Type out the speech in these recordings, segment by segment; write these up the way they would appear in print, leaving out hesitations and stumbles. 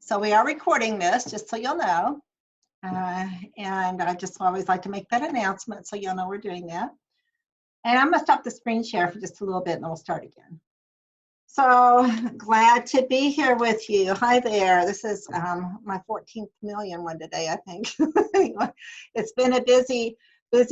So we are recording this, just so you'll know. And I just always like to make that announcement so you'll know we're doing that. And I'm gonna stop the screen share for just a little bit and then we'll start again. So glad to be here with you. Hi there. This is my 14th million one today, I think. Anyway, it's been a busy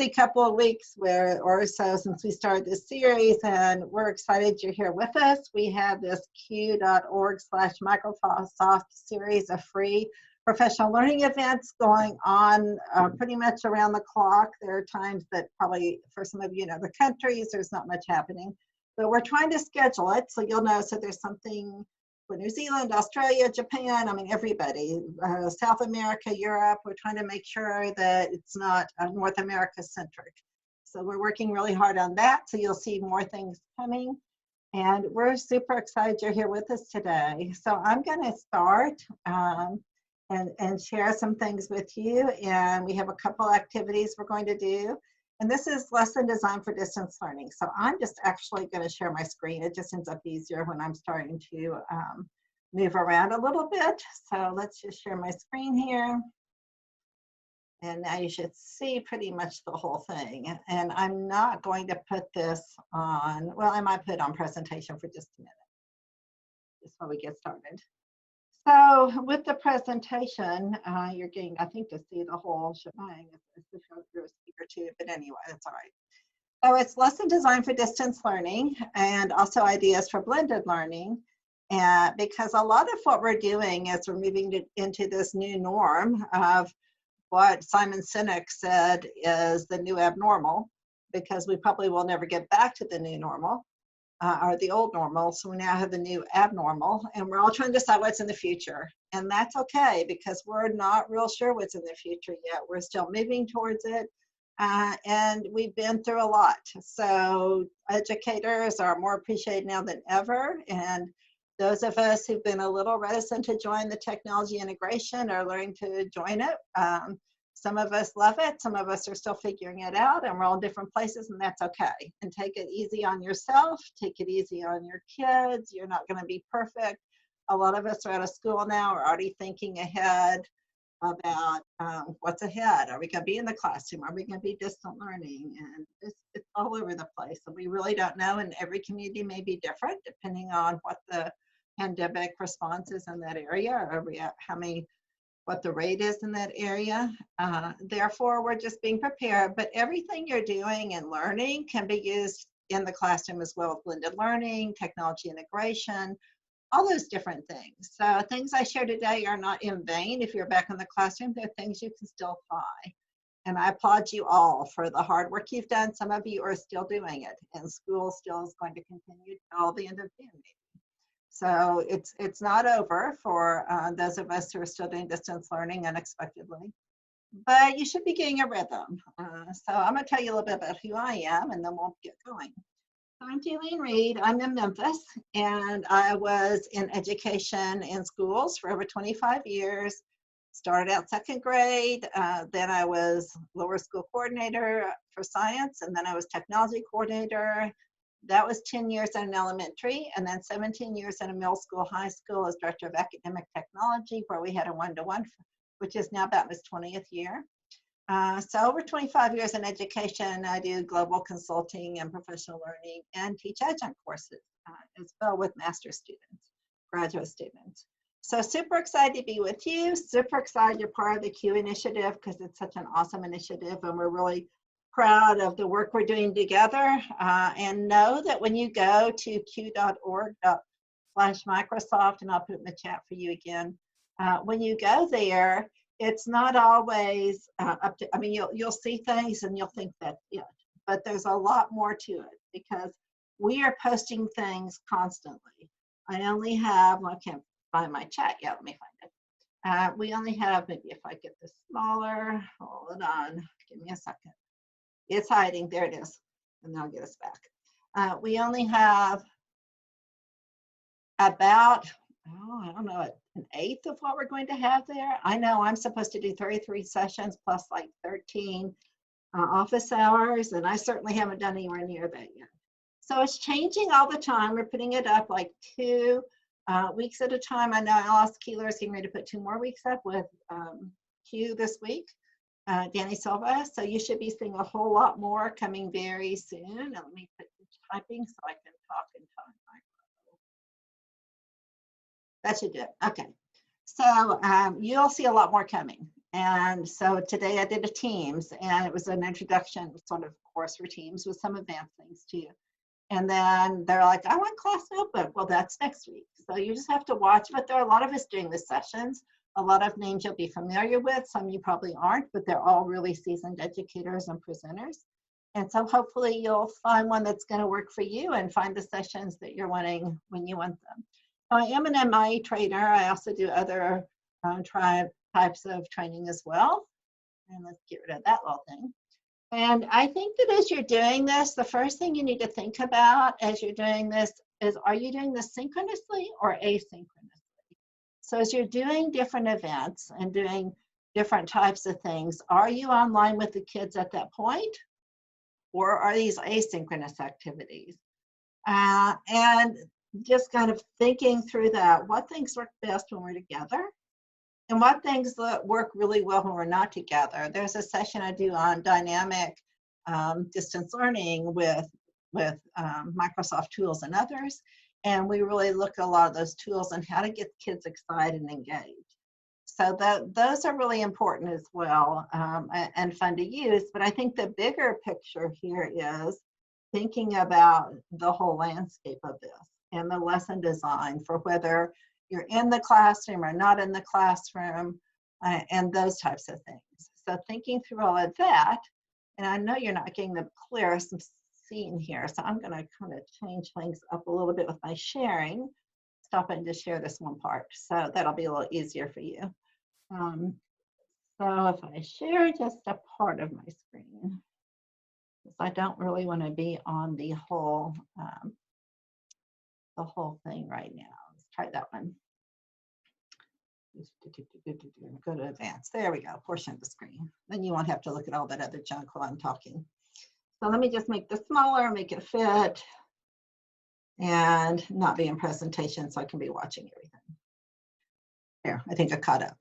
couple of weeks or so since we started this series, and we're excited you're here with us. We have this q.org/Microsoft series of free professional learning events going on pretty much around the clock. There are times that probably for some of you in other countries, there's not much happening, but we're trying to schedule it so you'll know. So there's something for New Zealand, Australia, Japan, I mean, everybody, South America, Europe. We're trying to make sure that it's not North America centric. So we're working really hard on that. So you'll see more things coming. And we're super excited you're here with us today. So I'm going to start and share some things with you. And we have a couple activities we're going to do. And this is lesson design for distance learning. So I'm just actually going to share my screen. It just ends up easier when I'm starting to move around a little bit. So let's just share my screen here. And now you should see pretty much the whole thing. And I'm not going to put this on, well, I might put it on presentation for just a minute, just while we get started. So with the presentation, you're getting, I think, to see the whole shebang. It's a speaker too, but anyway, that's all right. So it's lesson design for distance learning and also ideas for blended learning. And because a lot of what we're doing is we're moving into this new norm of what Simon Sinek said is the new abnormal, because we probably will never get back to the new normal. Or the old normal, so we now have the new abnormal, and we're all trying to decide what's in the future. And that's okay, because we're not real sure what's in the future yet. We're still moving towards it, and we've been through a lot. So educators are more appreciated now than ever, and those of us who've been a little reticent to join the technology integration are learning to join it. Some of us love it, some of us are still figuring it out, and we're all in different places, and that's okay. And take it easy on yourself, take it easy on your kids. You're not going to be perfect. A lot of us are out of school now, we're already thinking ahead about what's ahead. Are we going to be in the classroom? Are we going to be distant learning? And it's all over the place, and we really don't know, and every community may be different depending on what the pandemic response is in that area, or what the rate is in that area. Therefore, we're just being prepared, but everything you're doing and learning can be used in the classroom as well as blended learning, technology integration, all those different things. So things I share today are not in vain. If you're back in the classroom, they're things you can still apply. And I applaud you all for the hard work you've done. Some of you are still doing it, and school still is going to continue till the end of June. So it's not over for those of us who are still doing distance learning unexpectedly, but you should be getting a rhythm. So I'm going to tell you a little bit about who I am, and then we'll get going. So I'm Julene Reed. I'm in Memphis, and I was in education in schools for over 25 years. Started out second grade, then I was lower school coordinator for science, and then I was technology coordinator. That was 10 years in an elementary, and then 17 years in a middle school, high school as director of academic technology, where we had a one-to-one, which is now about its 20th year. So over 25 years in education, I do global consulting and professional learning and teach adjunct courses as well with master students, graduate students. So super excited to be with you. Super excited you're part of the Q initiative, because it's such an awesome initiative, and we're really proud of the work we're doing together, and know that when you go to q.org/Microsoft, and I'll put it in the chat for you again, when you go there, it's not always up to, I mean, you'll see things and you'll think that's it, but there's a lot more to it, because we are posting things constantly. I only have, well, I can't find my chat yet, let me find it. We only have, maybe if I get this smaller, hold on, give me a second. It's hiding, there it is, and then I'll get us back. We only have about, I don't know, an eighth of what we're going to have there. I know I'm supposed to do 33 sessions plus like 13 office hours, and I certainly haven't done anywhere near that yet. So it's changing all the time. We're putting it up like 2 weeks at a time. I know Alice Keeler is getting ready to put 2 more weeks up with Q this week, Danny Silva. So you should be seeing a whole lot more coming very soon. And let me put the typing so I can talk and talk. That should do it. Okay. So you'll see a lot more coming. And so today I did a Teams, and it was an introduction sort of course for Teams with some advanced things too. And then they're like, I want class notebook. Well, that's next week. So you just have to watch, but there are a lot of us doing the sessions, a lot of names you'll be familiar with, some you probably aren't, but they're all really seasoned educators and presenters. And so hopefully you'll find one that's going to work for you and find the sessions that you're wanting when you want them. I am an MI trainer. I also do other types of training as well. And let's get rid of that little thing. And I think that as you're doing this, the first thing you need to think about as you're doing this is, are you doing this synchronously or asynchronously? So as you're doing different events and doing different types of things, are you online with the kids at that point? Or are these asynchronous activities? And just kind of thinking through that, what things work best when we're together? And what things work really well when we're not together? There's a session I do on dynamic distance learning with Microsoft tools and others. And we really look at a lot of those tools and how to get kids excited and engaged. So those are really important as well, and fun to use. But I think the bigger picture here is thinking about the whole landscape of this and the lesson design for whether you're in the classroom or not in the classroom, and those types of things. So thinking through all of that, and I know you're not getting the clearest scene here, so I'm gonna kind of change things up a little bit with my sharing. Stop and just share this one part, so that'll be a little easier for you. So if I share just a part of my screen, because I don't really want to be on the whole thing right now. Let's try that one. Go to advanced. There we go, portion of the screen. Then you won't have to look at all that other junk while I'm talking. So let me just make this smaller, make it fit, and not be in presentation so I can be watching everything. There, I think I caught up.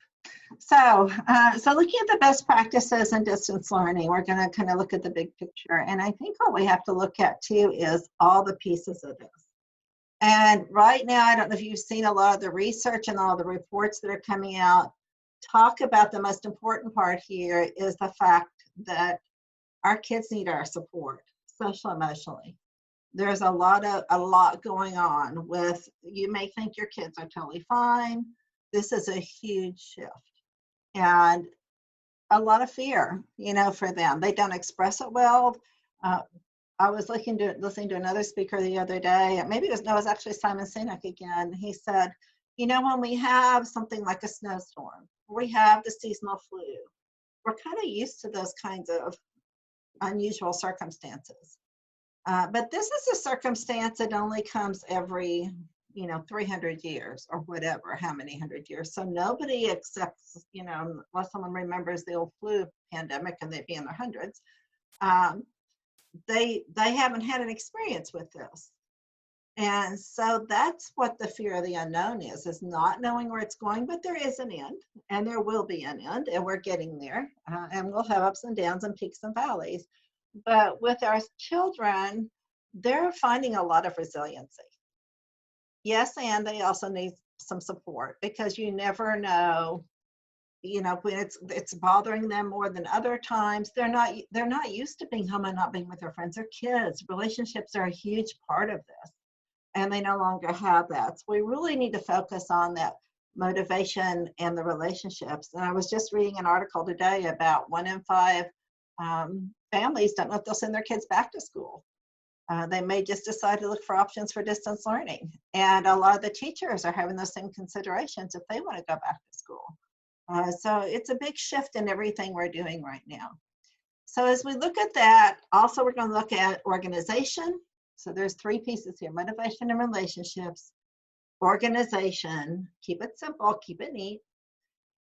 So, so looking at the best practices in distance learning, we're going to kind of look at the big picture. And I think what we have to look at too is all the pieces of this. And right now, I don't know if you've seen a lot of the research and all the reports that are coming out, talk about the most important part here is the fact that our kids need our support, social, emotionally. There's a lot going on with, you may think your kids are totally fine. This is a huge shift. And a lot of fear, you know, for them. They don't express it well. I was listening to another speaker the other day. Maybe it was actually Simon Sinek again. He said, you know, when we have something like a snowstorm, we have the seasonal flu, we're kind of used to those kinds of unusual circumstances. But this is a circumstance that only comes every, 300 years or whatever, how many hundred years. So nobody accepts, unless someone remembers the old flu pandemic and they'd be in their hundreds, they haven't had an experience with this. And so that's what the fear of the unknown is not knowing where it's going, but there is an end, and there will be an end, and we're getting there, and we'll have ups and downs and peaks and valleys. But with our children, they're finding a lot of resiliency. Yes, and they also need some support, because you never know, when it's bothering them more than other times. They're not used to being home and not being with their friends or kids. Relationships are a huge part of this, and they no longer have that. So we really need to focus on that motivation and the relationships. And I was just reading an article today about 1 in 5 families don't know if they'll send their kids back to school. They may just decide to look for options for distance learning. And a lot of the teachers are having those same considerations if they want to go back to school. So it's a big shift in everything we're doing right now. So as we look at that, also we're going to look at organization. So there's 3 pieces here: motivation and relationships, organization, keep it simple, keep it neat,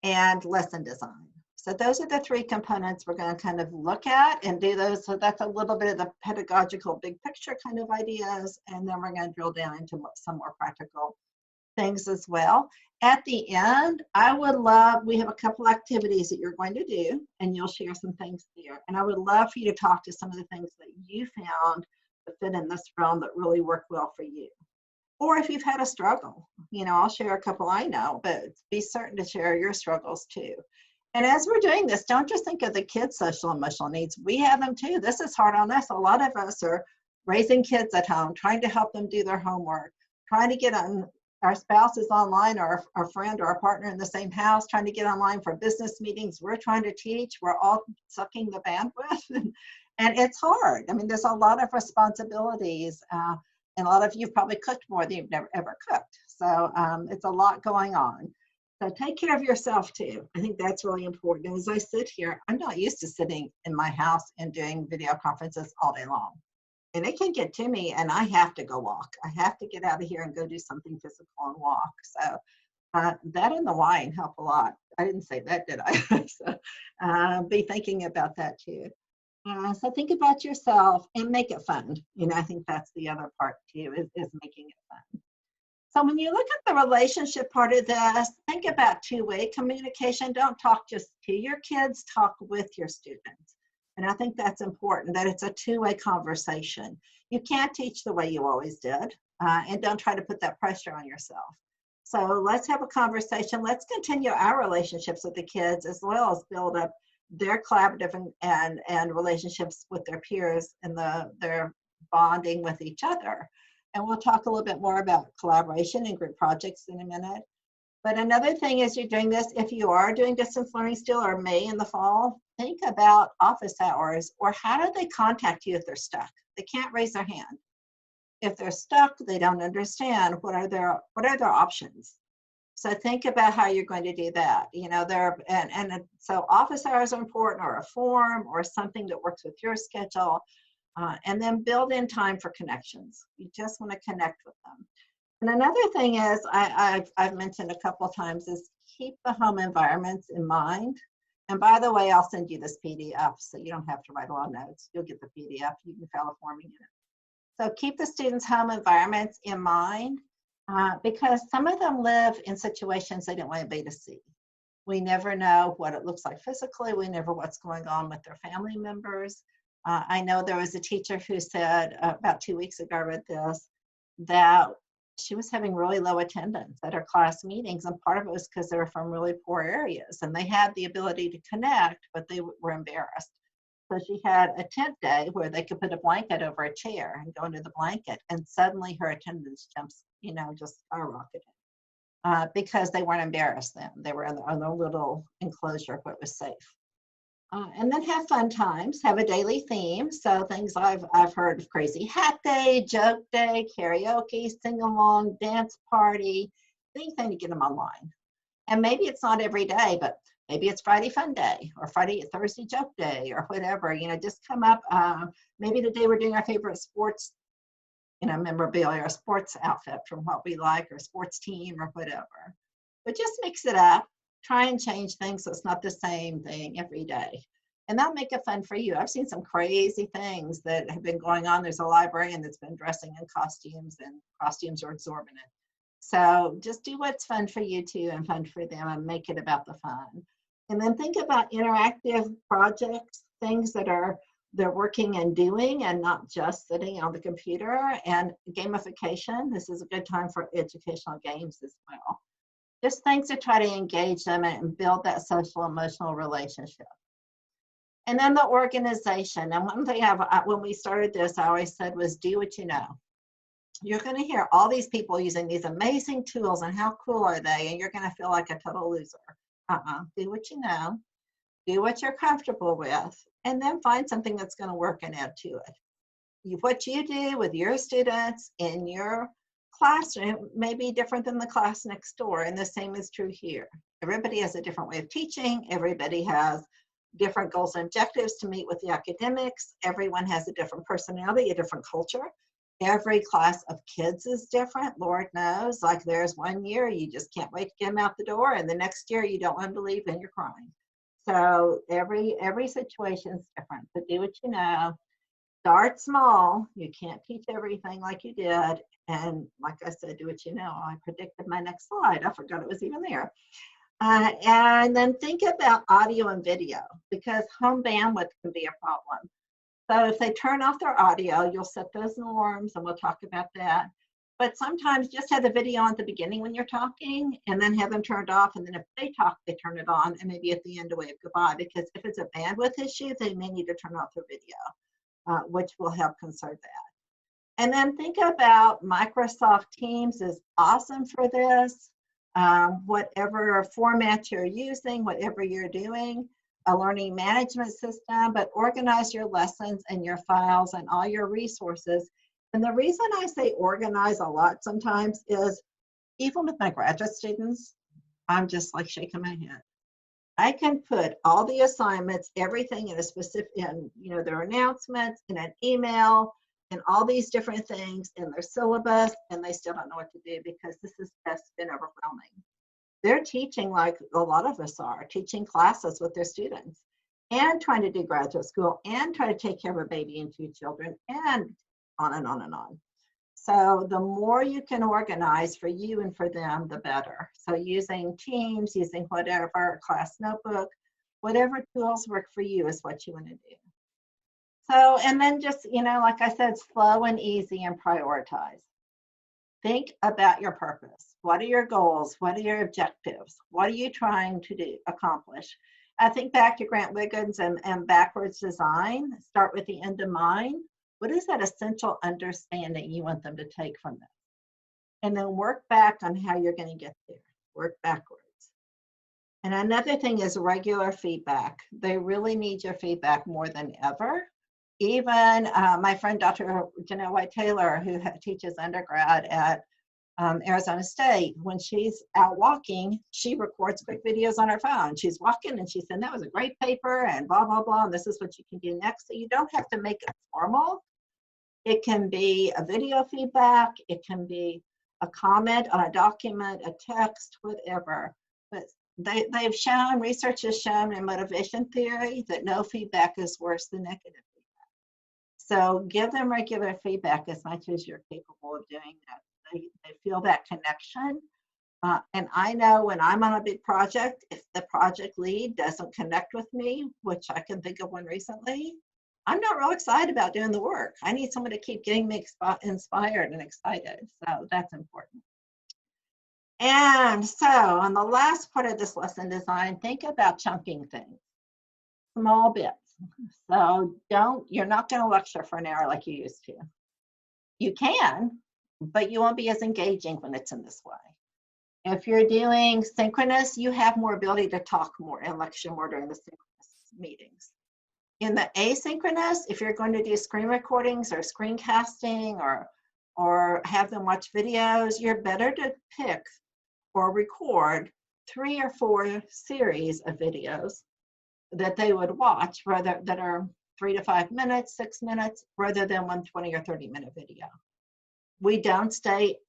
and lesson design. So those are the 3 components we're going to kind of look at and do those. So that's a little bit of the pedagogical big picture kind of ideas. And then we're going to drill down into some more practical things as well. At the end, we have a couple activities that you're going to do, and you'll share some things there. And I would love for you to talk to some of the things that you found that fit in this realm that really work well for you. Or if you've had a struggle, I'll share a couple I know, but be certain to share your struggles too. And as we're doing this, don't just think of the kids' social and emotional needs. We have them too. This is hard on us. A lot of us are raising kids at home, trying to help them do their homework, trying to get on our spouses online, or our friend or our partner in the same house, trying to get online for business meetings. We're trying to teach. We're all sucking the bandwidth. And it's hard. I mean, there's a lot of responsibilities. And a lot of you've probably cooked more than you've never ever cooked. So it's a lot going on. So take care of yourself too. I think that's really important. And as I sit here, I'm not used to sitting in my house and doing video conferences all day long. And it can get to me, and I have to go walk. I have to get out of here and go do something physical and walk. So that and the wine help a lot. I didn't say that, did I? So be thinking about that too. So think about yourself and make it fun. I think that's the other part too, is making it fun. So when you look at the relationship part of this, think about two-way communication. Don't talk just to your kids, talk with your students. And I think that's important, that it's a two-way conversation. You can't teach the way you always did, and don't try to put that pressure on yourself. So let's have a conversation. Let's continue our relationships with the kids, as well as build up their collaborative and relationships with their peers and their bonding with each other. And we'll talk a little bit more about collaboration and group projects in a minute. But another thing is, you're doing this, if you are doing distance learning still, or may in the fall, think about office hours, or how do they contact you if they're stuck? They can't raise their hand. If they're stuck, they don't understand, what are their options? So think about how you're going to do that. So office hours are important, or a form, or something that works with your schedule. And then build in time for connections. You just want to connect with them. And another thing is, I've mentioned a couple of times, is keep the home environments in mind. And by the way, I'll send you this PDF, so you don't have to write a lot of notes. You'll get the PDF. You can fill a form and get it. So keep the students' home environments in mind, because some of them live in situations they don't want anybody to see. We never know what it looks like physically. We never know what's going on with their family members. I know there was a teacher who said about 2 weeks ago, I read this, that she was having really low attendance at her class meetings, and part of it was because they were from really poor areas, and they had the ability to connect, but they were embarrassed. So she had a tent day where they could put a blanket over a chair and go into the blanket, and suddenly her attendance jumps, just skyrocketed because they weren't embarrassed then. They were in their little enclosure where it was safe. And then have fun times, have a daily theme. So things I've heard of: crazy hat day, joke day, karaoke, sing along, dance party, anything to get them online. And maybe it's not every day, but maybe it's Friday fun day, or Thursday joke day, or whatever. Just come up. Maybe today we're doing our favorite sports, memorabilia or sports outfit from what we like, or sports team, or whatever. But just mix it up. Try and change things so it's not the same thing every day. And that'll make it fun for you. I've seen some crazy things that have been going on. There's a librarian that's been dressing in costumes, and costumes are exorbitant. So just do what's fun for you too, and fun for them, and make it about the fun. And then think about interactive projects, things that they're working and doing, and not just sitting on the computer. And gamification, this is a good time for educational games as well. Just things to try to engage them and build that social emotional relationship. And then the organization. And one thing when we started this, I always said was, do what you know. You're going to hear all these people using these amazing tools, and how cool are they? And you're going to feel like a total loser. Do what you know. Do what you're comfortable with. And then find something that's going to work and add to it. What you do with your students in your classroom may be different than the class next door, and the same is true here. Everybody has a different way of teaching. Everybody has different goals and objectives to meet with the academics. Everyone has a different personality, a different culture. Every class of kids is different, Lord knows. Like, there's one year you just can't wait to get them out the door, and the next year you don't want to believe and you're crying. So every situation is different. So do what you know. Start small. You can't teach everything like you did. And like I said, do what you know. I predicted my next slide. I forgot it was even there. And then think about audio and video, because home bandwidth can be a problem. So if they turn off their audio, you'll set those norms, and we'll talk about that. But sometimes just have the video on at the beginning when you're talking, and then have them turned off. And then if they talk, they turn it on, and maybe at the end a wave goodbye, because if it's a bandwidth issue, they may need to turn off their video, which will help conserve that. And then think about Microsoft Teams is awesome for this. Whatever format you're using, whatever you're doing, a learning management system, but organize your lessons and your files and all your resources. And the reason I say organize a lot sometimes is, even with my graduate students, I'm just like shaking my head. I can put all the assignments, everything in a specific, their announcements, in an email, and all these different things in their syllabus, and they still don't know what to do, because this has just been overwhelming. They're teaching like a lot of us are, teaching classes with their students, and trying to do graduate school, and try to take care of a baby and 2 children, and on and on and on. So the more you can organize for you and for them, the better. So using Teams, using whatever, class notebook, whatever tools work for you is what you want to do. So, and then just, like I said, slow and easy, and prioritize. Think about your purpose. What are your goals? What are your objectives? What are you trying to accomplish? I think back to Grant Wiggins and backwards design. Start with the end in mind. What is that essential understanding you want them to take from this? And then work back on how you're going to get there. Work backwards. And another thing is regular feedback. They really need your feedback more than ever. Even my friend, Dr. Janelle White-Taylor, who teaches undergrad at Arizona State, when she's out walking, she records quick videos on her phone. She's walking and she said, that was a great paper, and blah, blah, blah, and this is what you can do next. So you don't have to make it formal. It can be a video feedback. It can be a comment on a document, a text, whatever. But they've shown, research has shown in motivation theory, that no feedback is worse than negative feedback. So give them regular feedback as much as you're capable of doing that. They feel that connection. And I know when I'm on a big project, if the project lead doesn't connect with me, which I can think of one recently, I'm not real excited about doing the work. I need someone to keep getting me inspired and excited. So that's important. And so on the last part of this lesson design, think about chunking things, small bits. So you're not going to lecture for an hour like you used to. You can, but you won't be as engaging when it's in this way. If you're doing synchronous, you have more ability to talk more and lecture more during the synchronous meetings. In the asynchronous, if you're going to do screen recordings or screencasting or have them watch videos, you're better to pick or record 3 or 4 series of videos that they would watch, that are 3 to 5 minutes, 6 minutes, rather than one 20 or 30-minute video. We can't stay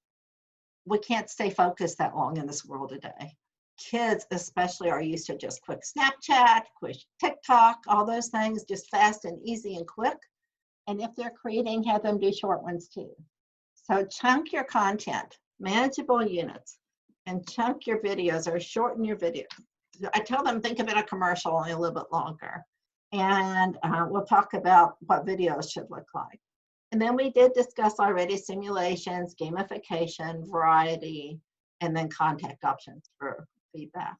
focused that long in this world today. Kids especially are used to just quick Snapchat, quick TikTok, all those things, just fast and easy and quick. And if they're creating, have them do short ones too. So chunk your content, manageable units, and chunk your videos or shorten your video. I tell them, think about a commercial only a little bit longer. And we'll talk about what videos should look like. And then we did discuss already simulations, gamification, variety, and then contact options for feedback.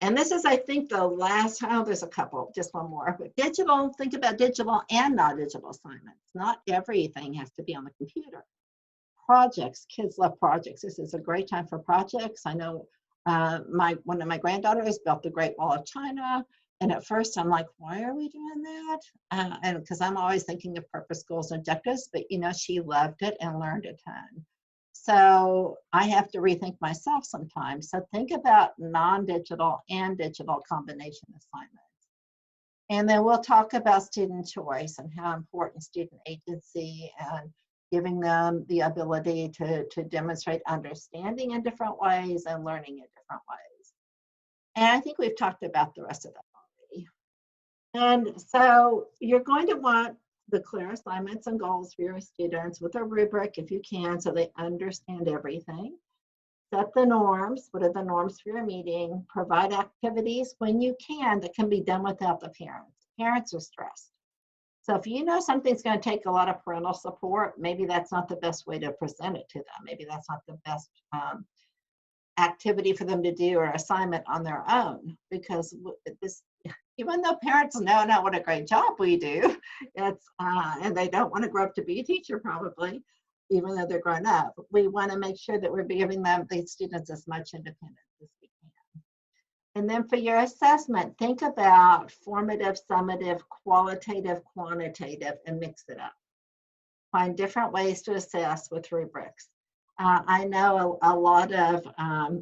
And this is, I think, the last, there's a couple, just one more. But digital, think about digital and non-digital assignments. Not everything has to be on the computer. Projects, kids love projects. This is a great time for projects. I know one of my granddaughters built the Great Wall of China. And at first I'm like, why are we doing that? And because I'm always thinking of purpose, goals, and objectives, but she loved it and learned a ton. So I have to rethink myself sometimes. So think about non-digital and digital combination assignments. And then we'll talk about student choice and how important student agency and giving them the ability to demonstrate understanding in different ways and learning in different ways. And I think we've talked about the rest of that already. And so you're going to want the clear assignments and goals for your students with a rubric if you can, so they understand everything. Set the norms. What are the norms for your meeting? Provide activities when you can that can be done without the parents. Parents are stressed. So if you know something's going to take a lot of parental support, maybe that's not the best way to present it to them. Maybe that's not the best activity for them to do or assignment on their own, because this, even though parents know now what a great job we do, it's and they don't want to grow up to be a teacher probably, even though they're grown up. We want to make sure that we're giving them, these students, as much independence as we can. And then for your assessment, think about formative, summative, qualitative, quantitative, and mix it up. Find different ways to assess with rubrics. I know a lot of,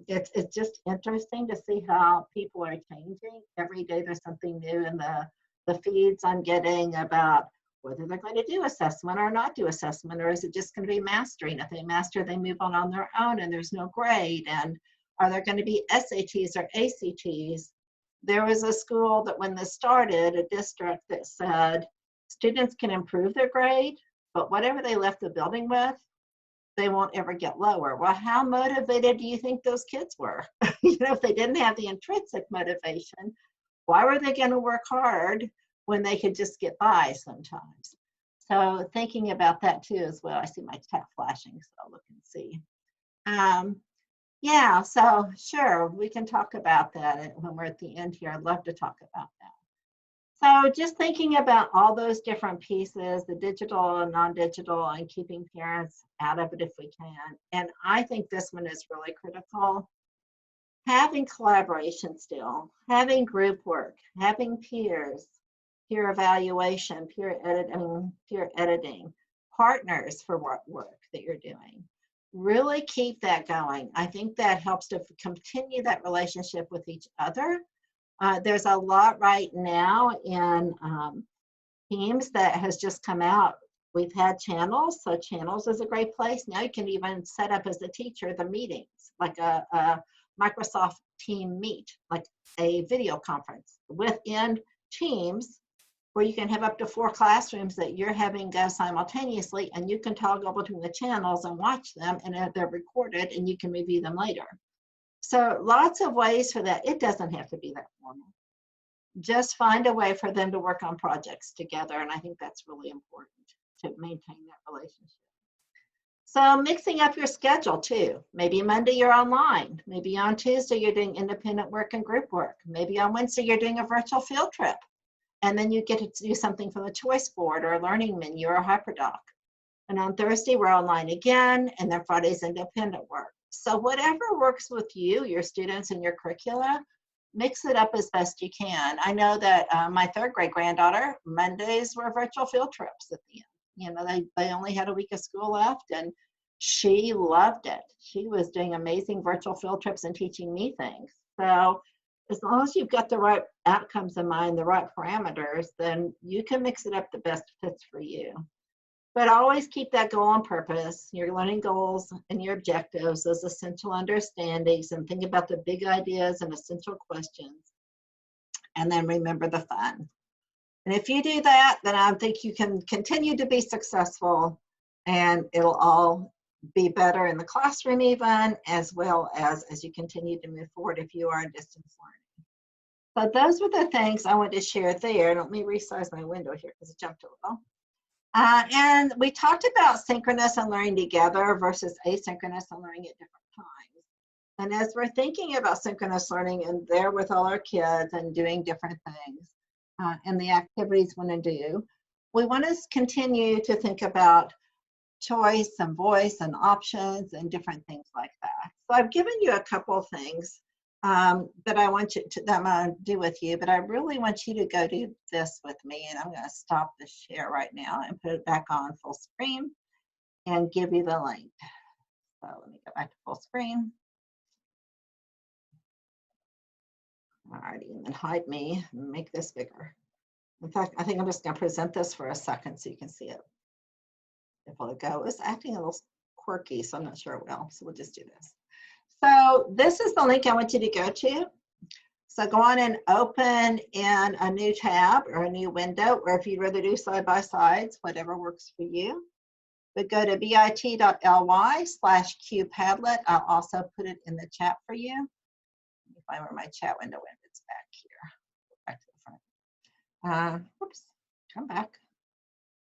it's just interesting to see how people are changing. Every day there's something new in the feeds I'm getting about whether they're going to do assessment or not do assessment, or is it just going to be mastering? If they master, they move on their own and there's no grade. And are there going to be SATs or ACTs? There was a school that when this started, a district that said students can improve their grade, but whatever they left the building with, they won't ever get lower. Well, how motivated do you think those kids were? If they didn't have the intrinsic motivation, why were they going to work hard when they could just get by sometimes? So thinking about that too as well. I see my tap flashing, so I'll look and see. Yeah, so sure, we can talk about that when we're at the end here. I'd love to talk about that. So just thinking about all those different pieces, the digital and non-digital, and keeping parents out of it if we can. And I think this one is really critical. Having collaboration still, having group work, having peers, peer evaluation, peer editing, partners for work that you're doing. Really keep that going. I think that helps to continue that relationship with each other. There's a lot right now in Teams that has just come out. We've had channels, so channels is a great place. Now you can even set up as a teacher the meetings, like a Microsoft Team Meet, like a video conference within Teams, where you can have up to 4 classrooms that you're having go simultaneously, and you can toggle between the channels and watch them, and they're recorded and you can review them later. So lots of ways for that. It doesn't have to be that formal. Just find a way for them to work on projects together, and I think that's really important to maintain that relationship. So mixing up your schedule too. Maybe Monday you're online. Maybe on Tuesday you're doing independent work and group work. Maybe on Wednesday you're doing a virtual field trip. And then you get to do something from the choice board or a learning menu or a hyperdoc. And on Thursday we're online again, and then Friday's independent work. So whatever works with you, your students, and your curricula, mix it up as best you can. I know that my 3rd grade granddaughter, Mondays were virtual field trips at the end. They only had a week of school left, and she loved it. She was doing amazing virtual field trips and teaching me things. So as long as you've got the right outcomes in mind, the right parameters, then you can mix it up the best fits for you. But always keep that goal on purpose, your learning goals and your objectives as essential understandings, and think about the big ideas and essential questions. And then remember the fun. And if you do that, then I think you can continue to be successful, and it'll all be better in the classroom even, as well as you continue to move forward if you are in distance learning. So those were the things I wanted to share there. Let me resize my window here because it jumped a little. And we talked about synchronous and learning together versus asynchronous and learning at different times. And as we're thinking about synchronous learning and there with all our kids and doing different things and the activities we want to do, we want to continue to think about choice and voice and options and different things like that. So I've given you a couple of things that I want you to that I'm going to do with you, but I really want you to go do this with me, and I'm going to stop the share right now and put it back on full screen and give you the link. So let me go back to full screen. Alrighty, and then hide me and make this bigger. In fact, I think I'm just going to present this for a second so you can see it. If it'll go, it's acting a little quirky, so I'm not sure it will. So we'll just do this. So this is the link I want you to go to. So go on and open in a new tab or a new window, or if you'd rather do side-by-sides, whatever works for you. But go to bit.ly/QPadlet. I'll also put it in the chat for you. Let me find where my chat window is. It's back here. Back to the front. Oops, come back.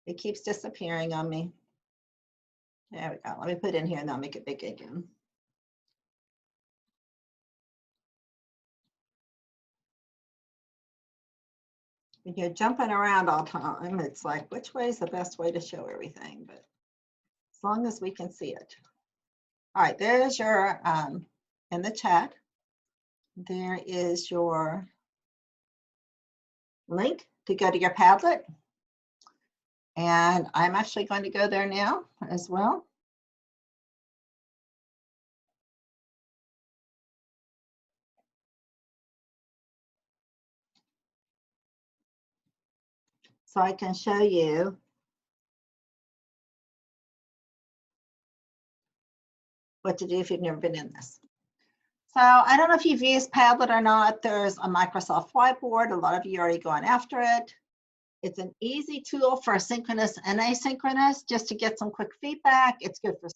It keeps disappearing on me. There we go. Let me put it in here and I'll make it big again. When you're jumping around all the time, it's like, which way is the best way to show everything? But as long as we can see it. All right, there's your, in the chat, there is your link to go to your Padlet. And I'm actually going to go there now as well. So I can show you what to do if you've never been in this. So I don't know if you've used Padlet or not. There's a Microsoft Whiteboard. A lot of you are already going after it. It's an easy tool for synchronous and asynchronous, just to get some quick feedback. It's good for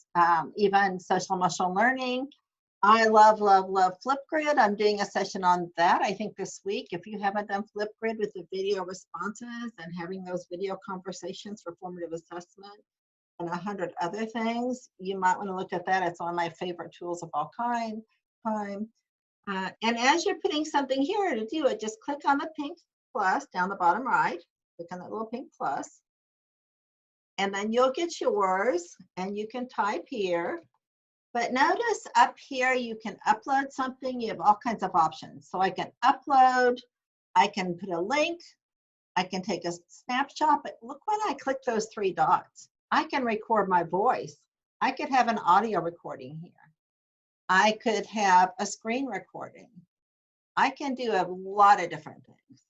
even social emotional learning. I love, love, love Flipgrid. I'm doing a session on that, I think, this week. If you haven't done Flipgrid with the video responses and having those video conversations for formative assessment and 100 other things, you might want to look at that. It's one of my favorite tools of all time. And as you're putting something here to do it, just click on the pink plus down the bottom right. Click on that little pink plus. And then you'll get yours, and you can type here. But notice up here, you can upload something. You have all kinds of options. So I can upload, I can put a link, I can take a snapshot, but look when I click those 3 dots. I can record my voice. I could have an audio recording here. I could have a screen recording. I can do a lot of different things.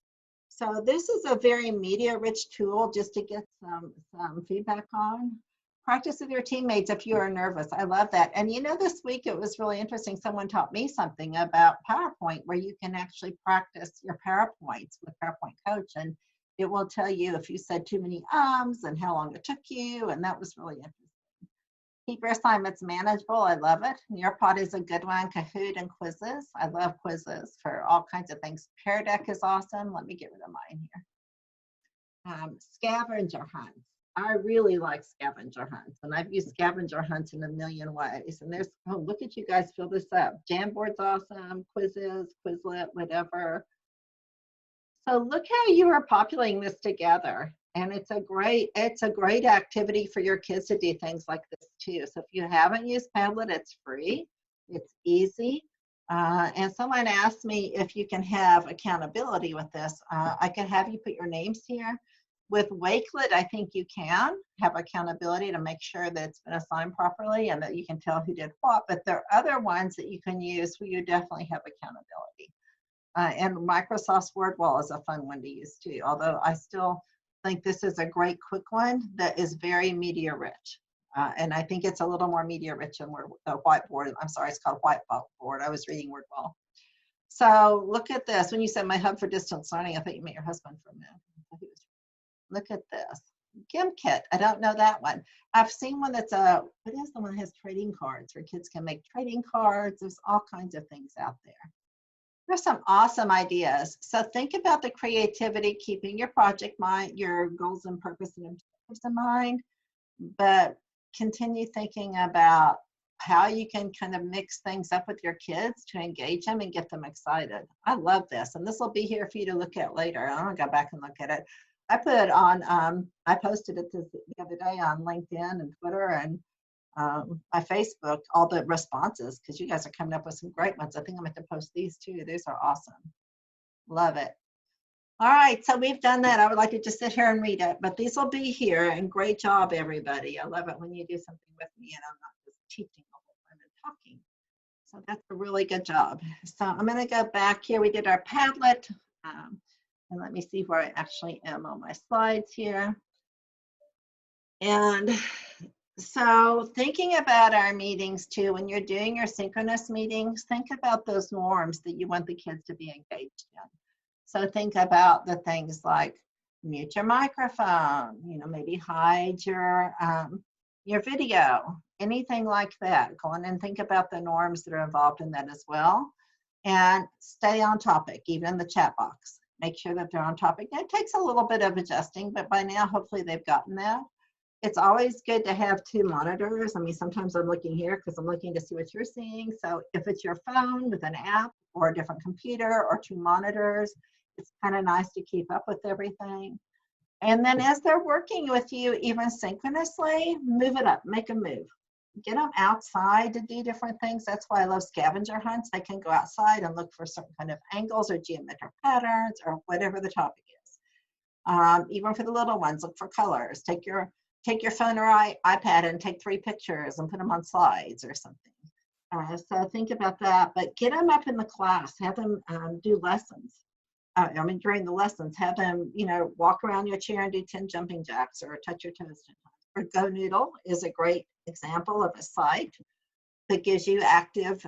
So this is a very media-rich tool just to get some feedback on. Practice with your teammates if you are nervous. I love that. And you know, this week it was really interesting. Someone taught me something about PowerPoint, where you can actually practice your PowerPoints with PowerPoint Coach, and it will tell you if you said too many ums and how long it took you, and that was really interesting. Keep your assignments manageable. I love it. Nearpod is a good one. Kahoot and quizzes. I love quizzes for all kinds of things. Pear Deck is awesome. Let me get rid of mine here. Scavenger hunts. I really like scavenger hunts, and I've used scavenger hunts in a million ways. And there's, oh, look at you guys fill this up. Jamboard's awesome, quizzes, Quizlet, whatever. So look how you are populating this together. And it's a great activity for your kids to do things like this too. So if you haven't used Padlet, it's free, it's easy. And someone asked me if you can have accountability with this. I can have you put your names here. With Wakelet, I think you can have accountability to make sure that it's been assigned properly and that you can tell who did what, but there are other ones that you can use where you definitely have accountability. And Microsoft's Word Wall is a fun one to use too, although I still think this is a great quick one that is very media rich. And I think it's a little more media rich than Whiteboard. I'm sorry, it's called Whiteboard. I was reading Word Wall. So look at this. When you said my hub for distance learning, I thought you meant your husband for a minute. Look at this. GimKit. I don't know that one. I've seen one that's what is the one that has trading cards where kids can make trading cards? There's all kinds of things out there. There's some awesome ideas. So think about the creativity, keeping your project mind, your goals and purpose and objectives in mind, but continue thinking about how you can kind of mix things up with your kids to engage them and get them excited. I love this, and this will be here for you to look at later. I'm gonna go back and look at it. I put it on, I posted it the other day on LinkedIn and Twitter and my Facebook, all the responses, because you guys are coming up with some great ones. I think I'm going to post these too. These are awesome. Love it. All right, so we've done that. I would like to just sit here and read it, but these will be here, and great job, everybody. I love it when you do something with me and I'm not just teaching the whole time and talking. So that's a really good job. So I'm going to go back here. We did our Padlet. And let me see where I actually am on my slides here. And So thinking about our meetings too, when you're doing your synchronous meetings, think about those norms that you want the kids to be engaged in. So think about the things like mute your microphone, maybe hide your video, anything like that. Go on and think about the norms that are involved in that as well. And stay on topic, even in the chat box. Make sure that they're on topic. It takes a little bit of adjusting, but by now, hopefully they've gotten that. It's always good to have two monitors. I mean, sometimes I'm looking here because I'm looking to see what you're seeing. So if it's your phone with an app or a different computer or two monitors, it's kind of nice to keep up with everything. And then as they're working with you, even synchronously, move it up, make a move. Get them outside to do different things. That's why I love scavenger hunts. They can go outside and look for certain kind of angles or geometric patterns or whatever the topic is. Even for the little ones, look for colors. Take your phone or iPad and take 3 pictures and put them on slides or something. So think about that, but get them up in the class, have them do lessons. During the lessons, have them, walk around your chair and do 10 jumping jacks or touch your toes 10 times. Or Go Noodle is a great example of a site that gives you active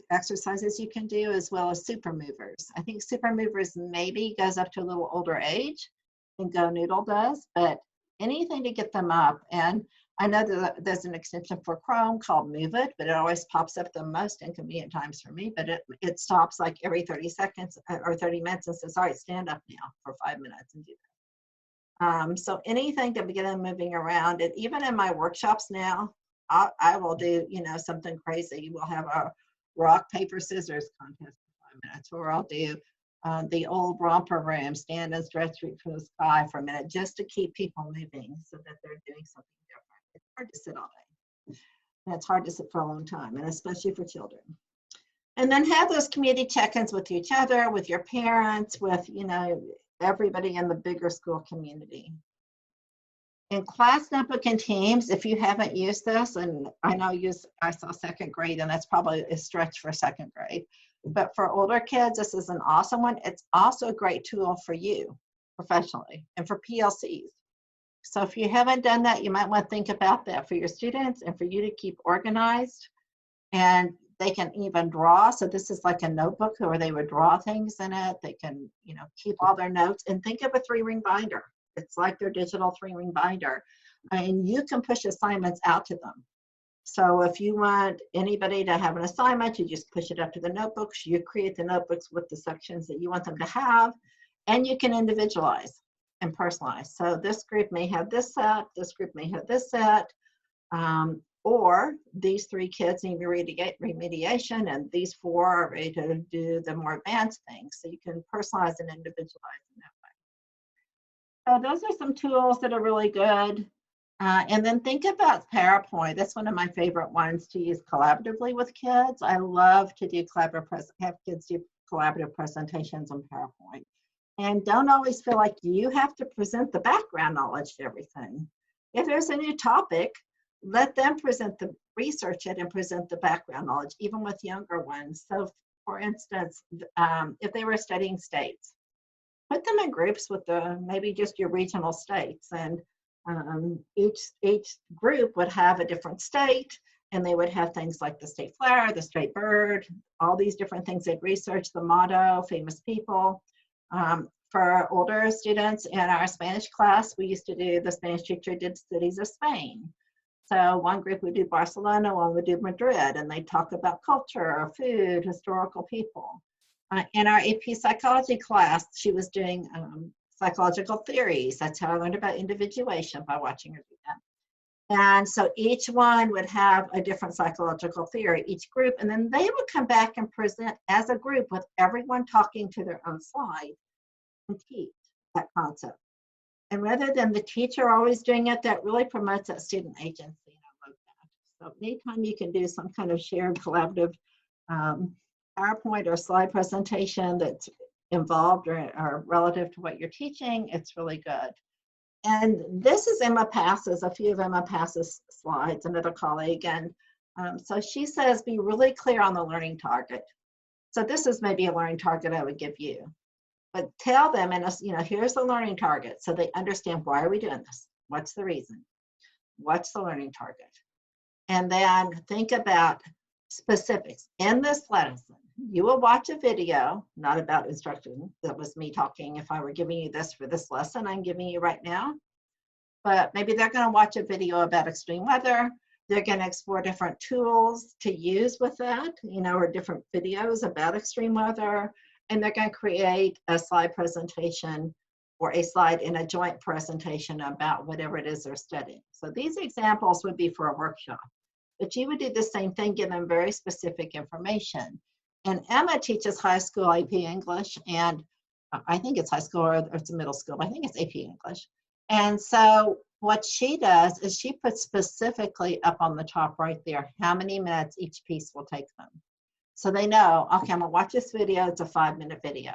exercises you can do, as well as super movers. I think super movers maybe goes up to a little older age than Go Noodle does, but anything to get them up. And I know that there's an extension for Chrome called Move It, but it always pops up the most inconvenient times for me. But it stops like every 30 seconds or 30 minutes and says, all right, stand up now for 5 minutes and do that. So anything to get them moving around. And even in my workshops now, I will do, something crazy. We'll have a rock, paper, scissors contest for 5 minutes, or I'll do the old romper room, stand and stretch reach for the sky for a minute, just to keep people moving so that they're doing something different. It's hard to sit all day. And it's hard to sit for a long time, and especially for children. And then have those community check-ins with each other, with your parents, with, everybody in the bigger school community. In class notebook and teams, if you haven't used this, and I know I saw 2nd grade, and that's probably a stretch for 2nd grade, but for older kids, this is an awesome one. It's also a great tool for you professionally and for PLCs. So if you haven't done that, you might want to think about that for your students and for you to keep organized. And they can even draw. So this is like a notebook where they would draw things in it. They can, keep all their notes, and think of a 3-ring binder. It's like their digital 3-ring binder. And you can push assignments out to them. So if you want anybody to have an assignment, you just push it up to the notebooks. You create the notebooks with the sections that you want them to have, and you can individualize and personalize. So this group may have this set, this group may have this set, or these 3 kids need remediation, and these 4 are ready to do the more advanced things. So you can personalize and individualize in that way. So those are some tools that are really good. And then think about PowerPoint. That's one of my favorite ones to use collaboratively with kids. I love to do have kids do collaborative presentations on PowerPoint. And don't always feel like you have to present the background knowledge to everything. If there's a new topic, let them research it and present the background knowledge, even with younger ones. So for instance, if they were studying states, put them in groups with maybe just your regional states, and each group would have a different state, and they would have things like the state flower, the state bird, all these different things. They'd research the motto, famous people. For older students in our Spanish class, the Spanish teacher did cities of Spain. So one group would do Barcelona, one would do Madrid, and they talk about culture, food, historical people. In our AP psychology class, she was doing psychological theories. That's how I learned about individuation, by watching her do that. And so each one would have a different psychological theory, each group, and then they would come back and present as a group with everyone talking to their own slide and teach that concept. And rather than the teacher always doing it, that really promotes that student agency. And I love that. So anytime you can do some kind of shared collaborative PowerPoint or slide presentation that's involved or relative to what you're teaching, it's really good. And this is Emma Pass's, a few of Emma Pass's slides, another colleague. And so she says, be really clear on the learning target. So this is maybe a learning target I would give you. But tell them, and here's the learning target, so they understand, why are we doing this? What's the reason? what's the learning target? And then think about specifics. In this lesson, you will watch a video, not about instruction. That was me talking. If I were giving you this for this lesson I'm giving you right now. But maybe they're going to watch a video about extreme weather. They're going to explore different tools to use with that, or different videos about extreme weather. And they're going to create a slide presentation or a slide in a joint presentation about whatever it is they're studying. So these examples would be for a workshop. But you would do the same thing, give them very specific information. And Emma teaches high school AP English, and I think it's high school or it's middle school, but I think it's AP English. And so what she does is she puts specifically up on the top right there how many minutes each piece will take them. So they know, okay, I'm gonna watch this video, it's a 5-minute video.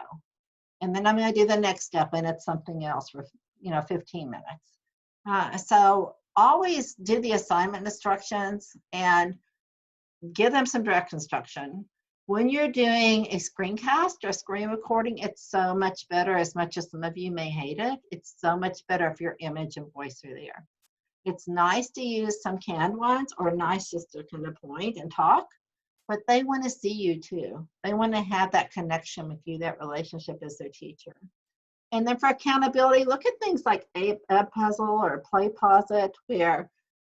And then I'm gonna do the next step and it's something else for 15 minutes. So always do the assignment instructions and give them some direct instruction. When you're doing a screencast or a screen recording, it's so much better, as much as some of you may hate it. It's so much better if your image and voice are there. It's nice to use some canned ones or nice just to kind of point and talk, but they want to see you too. They want to have that connection with you, that relationship as their teacher. And then for accountability, look at things like a puzzle or play pause it, where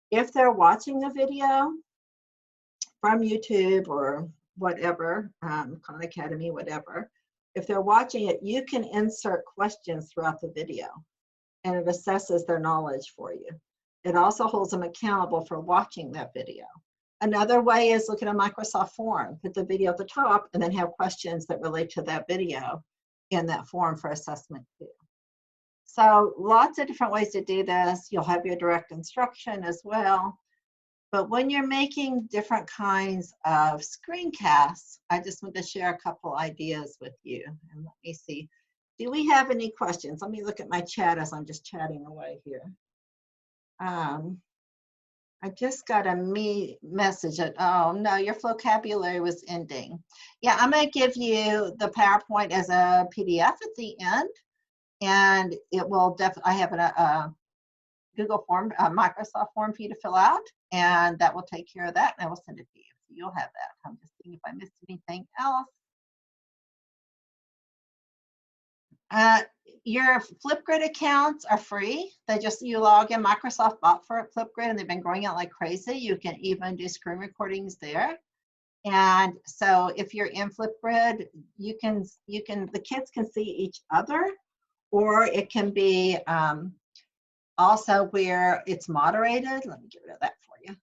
if they're watching a video from YouTube or whatever, Khan Academy, whatever, if they're watching it, you can insert questions throughout the video and it assesses their knowledge for you. It also holds them accountable for watching that video. Another way is look at a Microsoft form, put the video at the top and then have questions that relate to that video in that form for assessment too. So lots of different ways to do this. You'll have your direct instruction as well. But when you're making different kinds of screencasts, I just want to share a couple ideas with you. And let me see, do we have any questions? Let me look at my chat as I'm just chatting away here. I just got a message that, oh no, your vocabulary was ending. Yeah, I'm gonna give you the PowerPoint as a PDF at the end. And it will definitely, I have a Google form, a Microsoft form for you to fill out, and that will take care of that, and I will send it to you. So you'll have that. I'm just seeing if I missed anything else. Your Flipgrid accounts are free. You log in. Microsoft bought for Flipgrid, and they've been growing out like crazy. You can even do screen recordings there. And so if you're in Flipgrid, the kids can see each other, or it can be also where it's moderated. Let me get rid of that for you.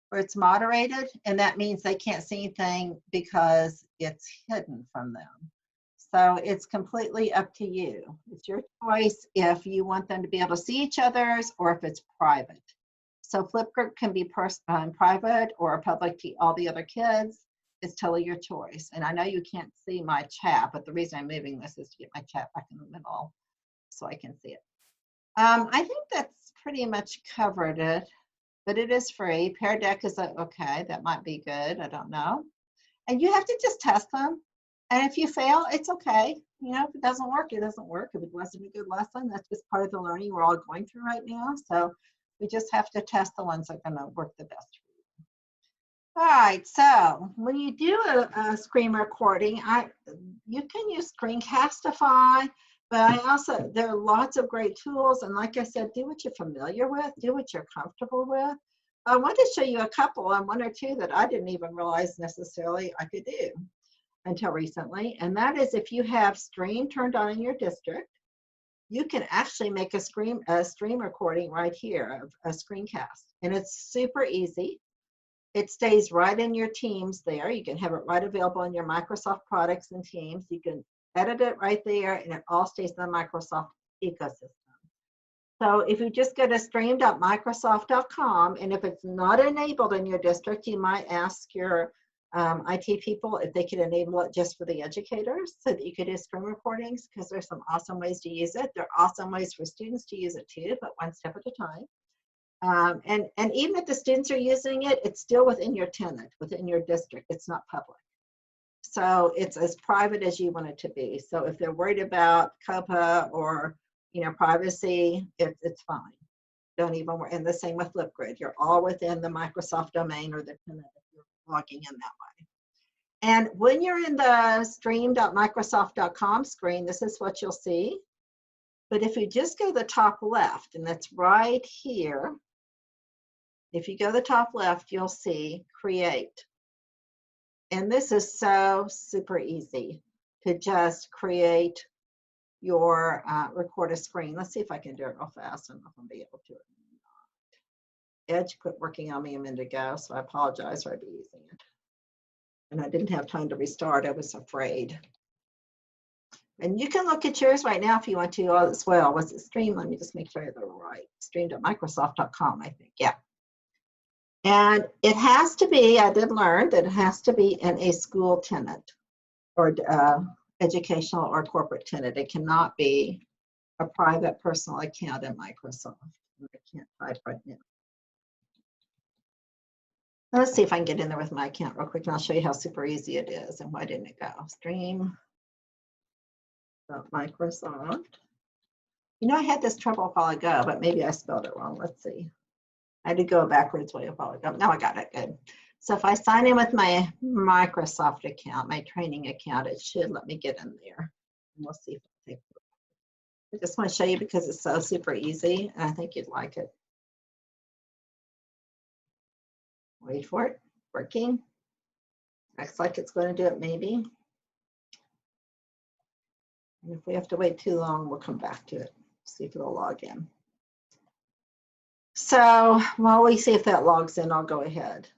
Where it's moderated, and that means they can't see anything because it's hidden from them. So it's completely up to you. It's your choice if you want them to be able to see each other's or if it's private. So Flipgrid can be private or public to all the other kids. It's totally your choice. And I know you can't see my chat, but the reason I'm moving this is to get my chat back in the middle so I can see it. I think that's pretty much covered it, but it is free. Pear Deck is okay, that might be good, I don't know. And you have to just test them. And if you fail, it's okay. If it doesn't work, it doesn't work. If it wasn't a good lesson, that's just part of the learning we're all going through right now. So we just have to test the ones that are gonna work the best for you. All right, so when you do a screen recording, you can use Screencastify, but there are lots of great tools. And like I said, do what you're familiar with, do what you're comfortable with. I want to show you a couple, and one or two that I didn't even realize necessarily I could do until recently. And that is, if you have stream turned on in your district, you can actually make a stream recording right here of a screencast. And it's super easy. It stays right in your Teams there. You can have it right available in your Microsoft products and Teams. You can edit it right there, and it all stays in the Microsoft ecosystem. So if you just go to stream.microsoft.com, and if it's not enabled in your district, you might ask your IT people if they could enable it just for the educators so that you could do screen recordings, because there's some awesome ways to use it. There are awesome ways for students to use it too, but one step at a time. And even if the students are using it, it's still within your tenant, within your district. It's not public. So it's as private as you want it to be. So if they're worried about COPPA or privacy, it's fine. Don't even worry. And the same with Flipgrid. You're all within the Microsoft domain or the tenant if you're logging in that way. And when you're in the stream.microsoft.com screen, this is what you'll see. But if you just go to the top left, and that's right here, if you go to the top left, you'll see Create. And this is so super easy to just create your record a screen. Let's see if I can do it real fast. I don't know if I'll be able to. Edge quit working on me a minute ago, so I apologize for using it. And I didn't have time to restart. I was afraid. And you can look at yours right now if you want to as well. Was it Stream? Let me just make sure I have the right. Stream.microsoft.com, I think. Yeah. And it has to be, I did learn that it has to be in a school tenant or educational or corporate tenant. It cannot be a private personal account in Microsoft. I can't type right now. Let's see if I can get in there with my account real quick, and I'll show you how super easy it is. And why didn't it go? Stream.microsoft. You know, I had this trouble a while ago, but maybe I spelled it wrong. Let's see. I had to go backwards way a while ago. Now I got it good. So if I sign in with my Microsoft account, my training account, it should let me get in there. And we'll see if it takes it. I just want to show you because it's so super easy, and I think you'd like it. Wait for it. Working. Looks like it's going to do it maybe. And if we have to wait too long, we'll come back to it. See if it'll log in. So while we see if that logs in, I'll go ahead.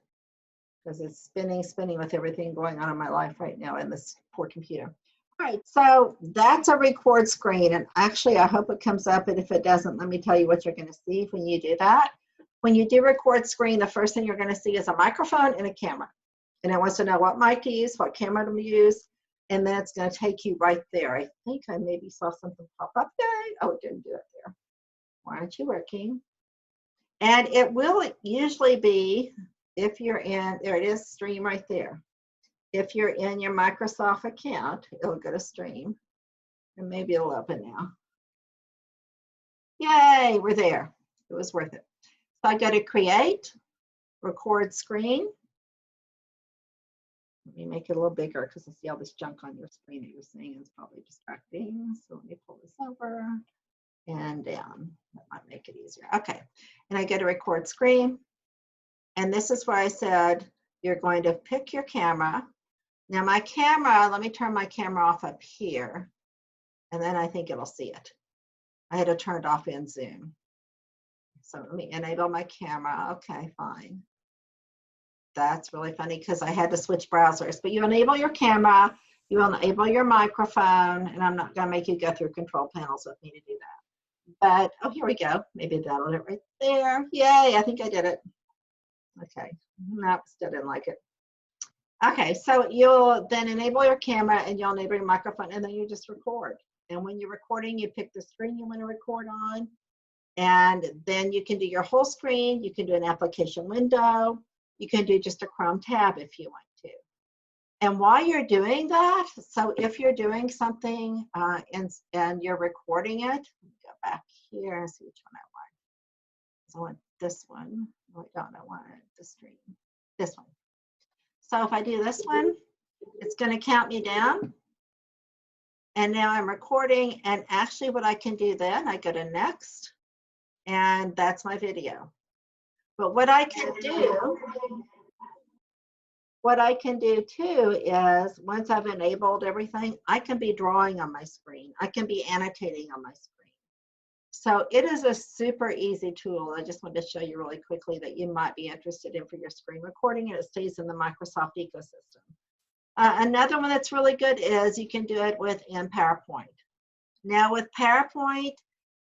Because it's spinning with everything going on in my life right now in this poor computer. All right, so that's a record screen. And actually, I hope it comes up. And if it doesn't, let me tell you what you're going to see when you do that. When you do record screen, the first thing you're going to see is a microphone and a camera. And it wants to know what mic to use, what camera to use, and then it's going to take you right there. I think I maybe saw something pop up there. Oh, it didn't do it there. Why aren't you working? And it will usually be, if you're in, there it is, stream right there. If you're in your Microsoft account, it'll go to stream. And maybe it'll open now. Yay, we're there. It was worth it. So I go to create, record screen. Let me make it a little bigger because I see all this junk on your screen that you're seeing is probably distracting. So let me pull this over and down. That might make it easier. Okay. And I go to record screen. And this is where I said you're going to pick your camera. Now my camera, let me turn my camera off up here. And then I think it'll see it. I had to turn it off in Zoom. So let me enable my camera. Okay, fine. That's really funny because I had to switch browsers. But you enable your camera, you enable your microphone, and I'm not going to make you go through control panels with me to do that. But, oh, here we go. Maybe that'll do it right there. Yay, I think I did it. Okay, no, still didn't like it. Okay, so you'll then enable your camera and you'll enable your microphone and then you just record. And when you're recording, you pick the screen you want to record on. And then you can do your whole screen. You can do an application window. You can do just a Chrome tab if you want to. And while you're doing that, so if you're doing something and you're recording it, let me go back here and see which one I want. So I want this one. No, I don't. I want the stream. This one. So if I do this one, it's going to count me down. And now I'm recording. And actually what I can do then, I go to next. And that's my video. But what I can do too is once I've enabled everything, I can be drawing on my screen. I can be annotating on my screen. So it is a super easy tool. I just wanted to show you really quickly that you might be interested in for your screen recording, and it stays in the Microsoft ecosystem. Another one that's really good is you can do it within PowerPoint. Now with PowerPoint,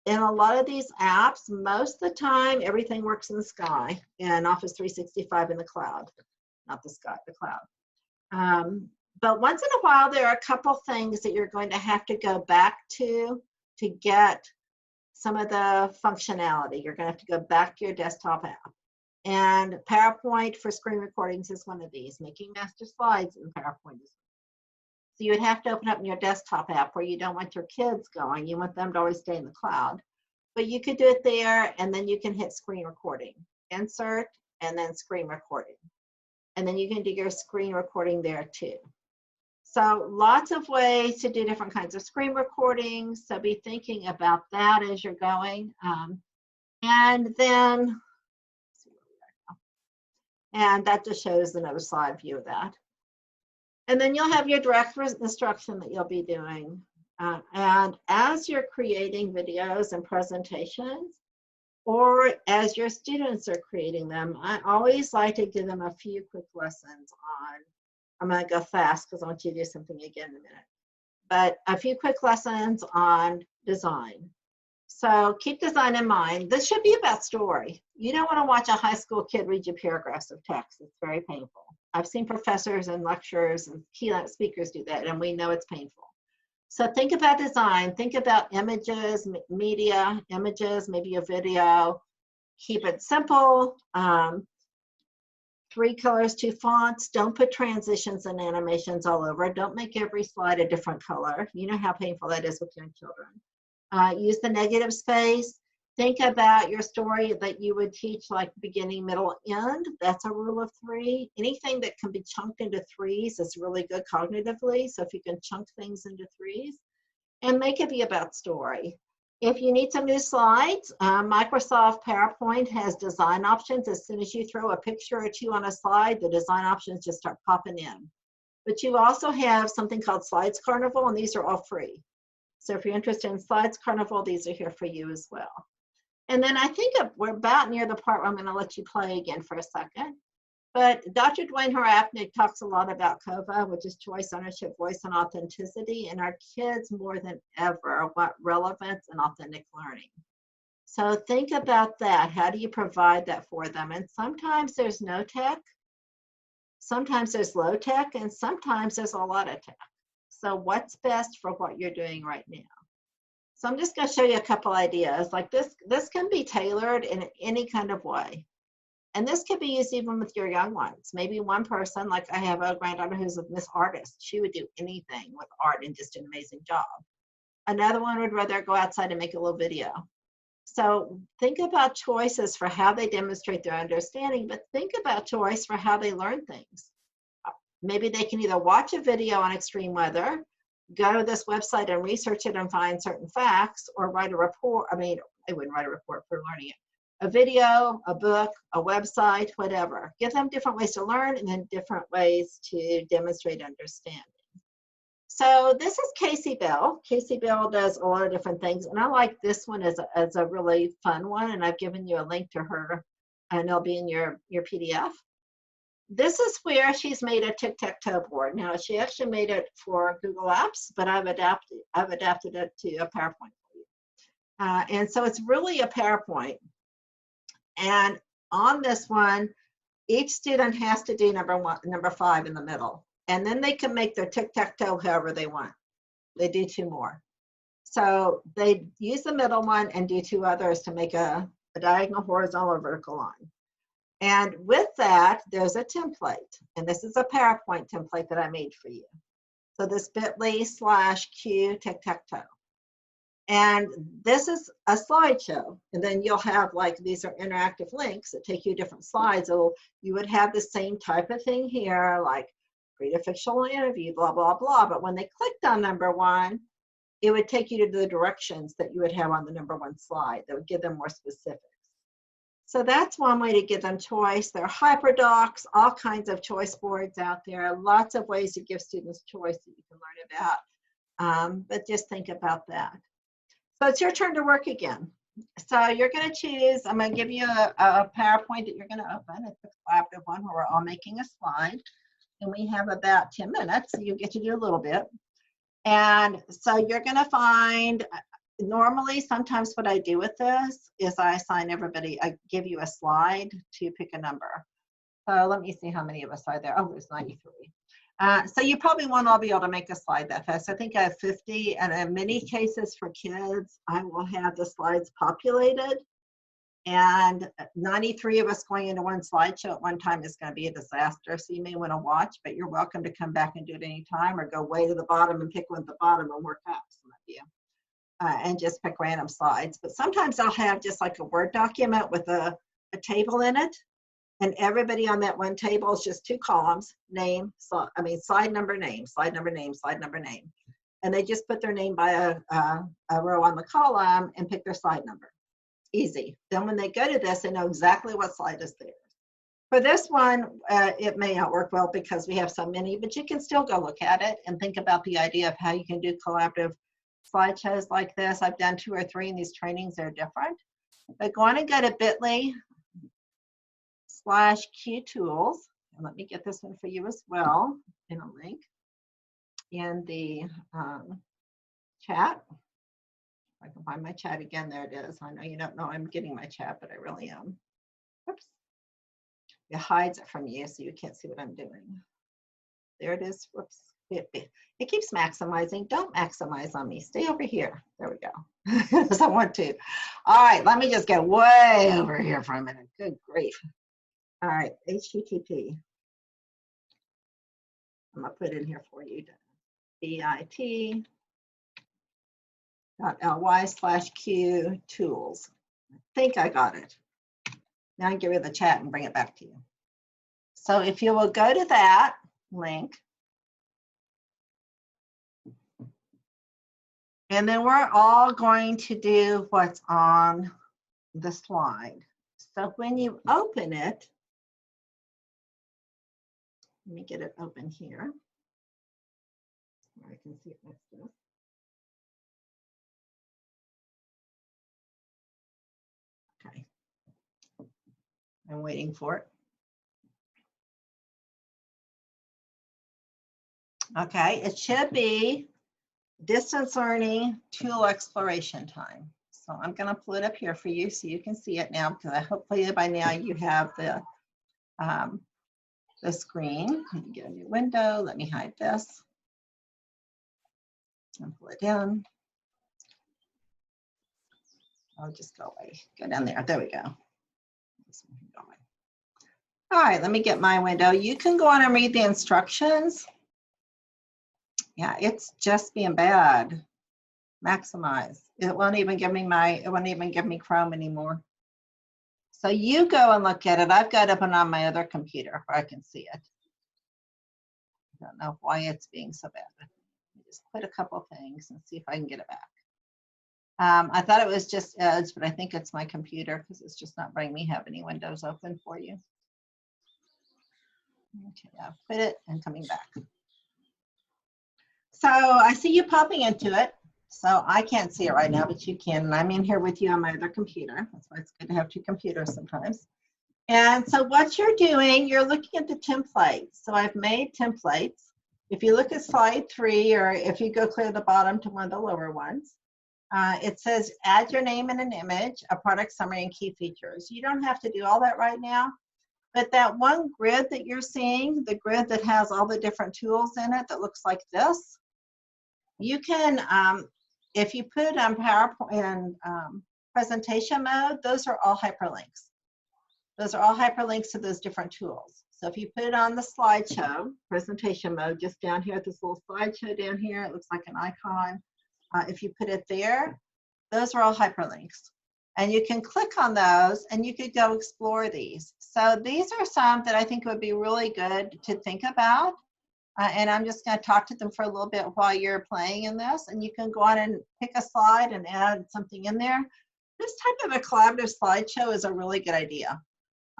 in a lot of these apps, most of the time, everything works in the sky and Office 365 in the cloud. Not the sky, the cloud. But once in a while, there are a couple things that you're going to have to go back to get some of the functionality. You're going to have to go back to your desktop app. And PowerPoint for screen recordings is one of these. Making master slides in PowerPoint is. So you would have to open up your desktop app where you don't want your kids going. You want them to always stay in the cloud. but you could do it there, and then you can hit screen recording, insert, and then screen recording. And then you can do your screen recording there too. So lots of ways to do different kinds of screen recordings. So be thinking about that as you're going. And then, and that just shows another slide view of that. And then you'll have your direct instruction that you'll be doing. And as you're creating videos and presentations, or as your students are creating them, I always like to give them a few quick lessons on, I'm going to go fast because I want you to do something again in a minute, but a few quick lessons on design. So keep design in mind. This should be about story. You don't want to watch a high school kid read you paragraphs of text. It's very painful. I've seen professors and lecturers and keynote speakers do that, and we know it's painful. So think about design. Think about images, media, images, maybe a video. Keep it simple. 3 colors, 2 fonts. Don't put transitions and animations all over. Don't make every slide a different color. You know how painful that is with young children. Use the negative space. Think about your story that you would teach like beginning, middle, end. That's a rule of 3. Anything that can be chunked into 3s is really good cognitively. So if you can chunk things into 3s and make it be about story. If you need some new slides, Microsoft PowerPoint has design options. As soon as you throw a picture or 2 on a slide, the design options just start popping in. But you also have something called Slides Carnival, and these are all free. So if you're interested in Slides Carnival, these are here for you as well. And then I think we're about near the part where I'm going to let you play again for a second. But Dr. Dwayne Harapnik talks a lot about COVA, which is choice, ownership, voice, and authenticity. And our kids more than ever want relevance and authentic learning. So think about that. How do you provide that for them? And sometimes there's no tech, sometimes there's low tech, and sometimes there's a lot of tech. So what's best for what you're doing right now? So I'm just going to show you a couple ideas. Like this can be tailored in any kind of way. And this could be used even with your young ones. Maybe one person, like I have a granddaughter who's a Miss Artist. She would do anything with art and just an amazing job. Another one would rather go outside and make a little video. So think about choices for how they demonstrate their understanding, but think about choice for how they learn things. Maybe they can either watch a video on extreme weather, go to this website and research it and find certain facts, or write a report. I mean, I wouldn't write a report for learning it. A video, a book, a website, whatever. Give them different ways to learn and then different ways to demonstrate understanding. So this is Casey Bell. Casey Bell does a lot of different things, and I like this one as a really fun one, and I've given you a link to her, and it'll be in your PDF. This is where she's made a tic-tac-toe board. Now, she actually made it for Google Apps, but I've adapted it to a PowerPoint for you. And so it's really a PowerPoint. And on this one, each student has to do number 5 in the middle. And then they can make their tic-tac-toe however they want. They do 2 more. So they use the middle one and do 2 others to make a diagonal, horizontal, or vertical line. And with that, there's a template. And this is a PowerPoint template that I made for you. So this bit.ly/Q tic-tac-toe. And this is a slideshow. And then you'll have like, these are interactive links that take you different slides. So you would have the same type of thing here, like create a fictional interview, blah, blah, blah. But when they clicked on number 1, it would take you to the directions that you would have on the number 1 slide that would give them more specifics. So that's one way to give them choice. There are hyperdocs, all kinds of choice boards out there, lots of ways to give students choice that you can learn about. But just think about that. So it's your turn to work again. So you're going to choose, I'm going to give you a PowerPoint that you're going to open. It's a collaborative one where we're all making a slide. And we have about 10 minutes, so you get to do a little bit. And so you're going to find, normally, sometimes what I do with this is I assign everybody, I give you a slide to pick a number. So let me see how many of us are there. Oh, there's 93. So you probably won't all be able to make a slide that fast. I think I have 50, and in many cases for kids, I will have the slides populated. And 93 of us going into one slideshow at one time is going to be a disaster. So you may want to watch, but you're welcome to come back and do it any time, or go way to the bottom and pick one at the bottom and work out some of you. and just pick random slides. But sometimes I'll have just like a Word document with a table in it. And everybody on that one table is just 2 columns, name, slide number, name, slide number, name, slide number, name. And they just put their name by a row on the column and pick their slide number. Easy. Then when they go to this, they know exactly what slide is there. For this one, it may not work well because we have so many, but you can still go look at it and think about the idea of how you can do collaborative slideshows like this. I've done 2 or 3 in these trainings. They're different. But go on and go to bit.ly/QTools. And let me get this one for you as well in a link in the chat. If I can find my chat again, there it is. I know you don't know I'm getting my chat, but I really am. Oops. It hides it from you so you can't see what I'm doing. There it is. Whoops. It keeps maximizing. Don't maximize on me. Stay over here. There we go. Because I want to. All right, let me just get way over here for a minute. Good grief. All right, HTTP. I'm going to put in here for you. bit.ly/QTools. I think I got it. Now I can get rid of the chat and bring it back to you. So if you will go to that link, and then we're all going to do what's on the slide. So when you open it, let me get it open here. I can see it next to it. Okay. I'm waiting for it. Okay, it should be distance learning tool exploration time. So I'm going to pull it up here for you so you can see it now, because hopefully by now you have the screen. Let me get a new window. Let me hide this and pull it down. I'll just go away. Go down there. There we go. All right, let me get my window. You can go on and read the instructions. Yeah, it's just being bad. Maximize. It won't even give me Chrome anymore. So you go and look at it. I've got it up on my other computer where I can see it. I don't know why it's being so bad. Let me just quit a couple things and see if I can get it back. I thought it was just Edge, but I think it's my computer because it's just not letting me have any windows open for you. Okay, I've quit it and coming back. So I see you popping into it. So I can't see it right now, but you can. And I'm in here with you on my other computer. That's why it's good to have 2 computers sometimes. And so what you're doing, you're looking at the templates. So I've made templates. If you look at slide 3, or if you go clear the bottom to one of the lower ones, it says add your name and an image, a product summary, and key features. You don't have to do all that right now. But that one grid that you're seeing, the grid that has all the different tools in it that looks like this, you can, if you put it on PowerPoint presentation mode, those are all hyperlinks. Those are all hyperlinks to those different tools. So if you put it on the slideshow, presentation mode, just down here at this little slideshow down here, it looks like an icon. If you put it there, those are all hyperlinks. And you can click on those and you could go explore these. So these are some that I think would be really good to think about. And I'm just going to talk to them for a little bit while you're playing in this. And you can go on and pick a slide and add something in there. This type of a collaborative slideshow is a really good idea.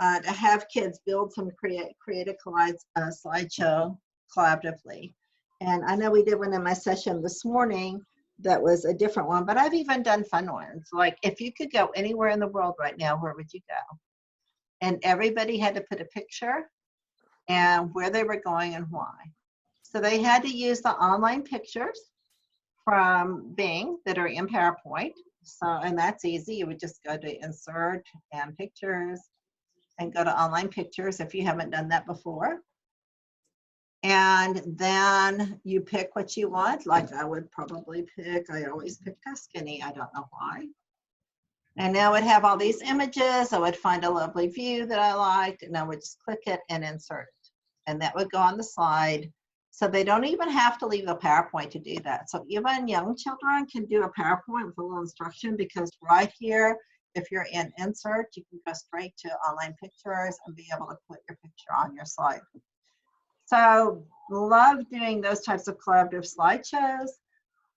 To have kids build some creative slideshow collaboratively. And I know we did one in my session this morning that was a different one, but I've even done fun ones. Like if you could go anywhere in the world right now, where would you go? And everybody had to put a picture and where they were going and why. So they had to use the online pictures from Bing that are in PowerPoint. So, and that's easy. You would just go to insert and pictures and go to online pictures if you haven't done that before. And then you pick what you want. Like I would probably pick, I always pick Tuscany. I don't know why. And now I would have all these images. I would find a lovely view that I liked, and I would just click it and insert it. And that would go on the slide. So they don't even have to leave the PowerPoint to do that. So even young children can do a PowerPoint with a little instruction, because right here, if you're in Insert, you can go straight to Online Pictures and be able to put your picture on your slide. So love doing those types of collaborative slideshows.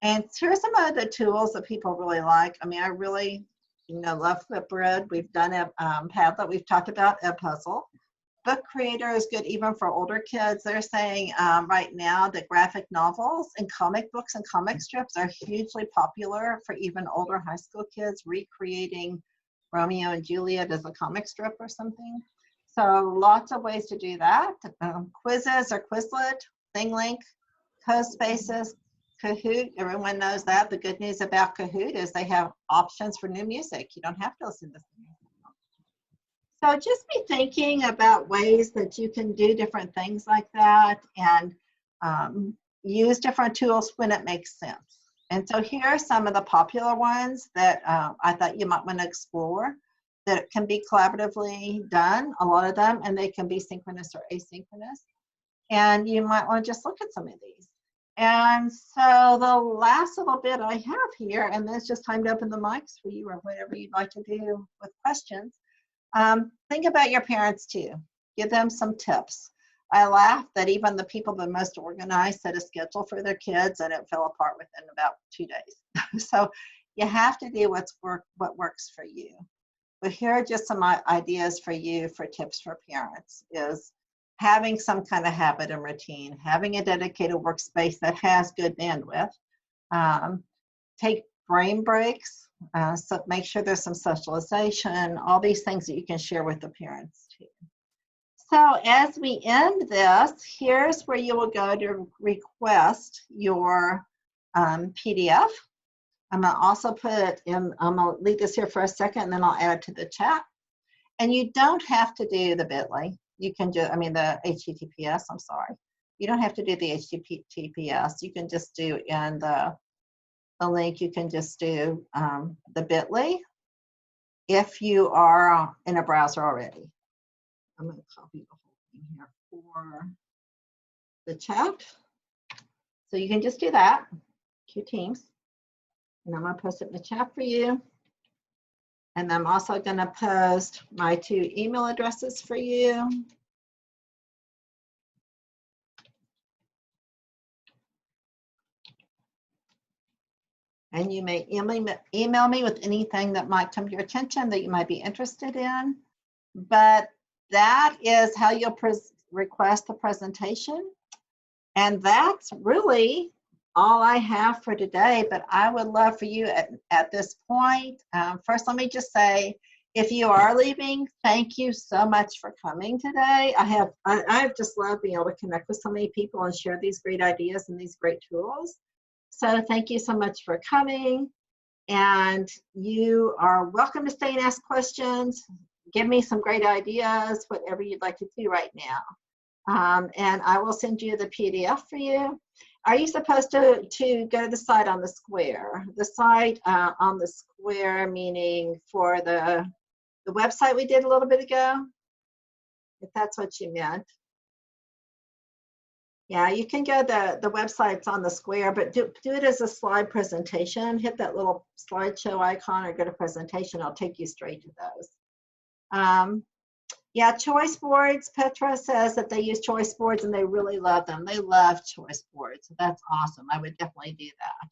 And here's some of the tools that people really like. I mean, I really, love Flipgrid. We've done a Padlet. We've talked about Edpuzzle. Book Creator is good even for older kids. They're saying right now that graphic novels and comic books and comic strips are hugely popular for even older high school kids, recreating Romeo and Juliet as a comic strip or something. So lots of ways to do that. Quizzes or Quizlet, ThingLink, CoSpaces, Kahoot. Everyone knows that. The good news about Kahoot is they have options for new music. You don't have to listen to music. So just be thinking about ways that you can do different things like that, and use different tools when it makes sense. And so here are some of the popular ones that I thought you might want to explore that can be collaboratively done, a lot of them, and they can be synchronous or asynchronous. And you might want to just look at some of these. And so the last little bit I have here, and then it's just time to open the mics for you or whatever you'd like to do with questions. Think about your parents too. Give them some tips. I laugh that even the people that are most organized set a schedule for their kids and it fell apart within about 2 days. So you have to do what works for you. But here are just some ideas for you for tips for parents is having some kind of habit and routine, having a dedicated workspace that has good bandwidth, take brain breaks, so make sure there's some socialization, all these things that you can share with the parents too. So as we end this, here's where you will go to request your PDF. I'm gonna also put it in, I'm gonna leave this here for a second and then I'll add it to the chat. And you don't have to do the bit.ly. You can do, the HTTPS, I'm sorry. You don't have to do the HTTPS. You can just do in the link, you can just do the bit.ly if you are in a browser already. I'm going to copy the whole thing here for the chat. So you can just do that, Q Teams. And I'm going to post it in the chat for you. And I'm also going to post my 2 email addresses for you. And you may email me with anything that might come to your attention that you might be interested in. But that is how you'll request the presentation. And that's really all I have for today. But I would love for you at this point. First, let me just say, if you are leaving, thank you so much for coming today. I've just loved being able to connect with so many people and share these great ideas and these great tools. So thank you so much for coming, and you are welcome to stay and ask questions. Give me some great ideas, whatever you'd like to do right now. And I will send you the PDF for you. Are you supposed to go to the site on the square? The site on the square, meaning for the website we did a little bit ago, if that's what you meant. Yeah, you can go the website's on the square, but do it as a slide presentation. Hit that little slideshow icon or go to presentation. I'll take you straight to those. Yeah, choice boards. Petra says that they use choice boards and they really love them. They love choice boards. So that's awesome. I would definitely do that.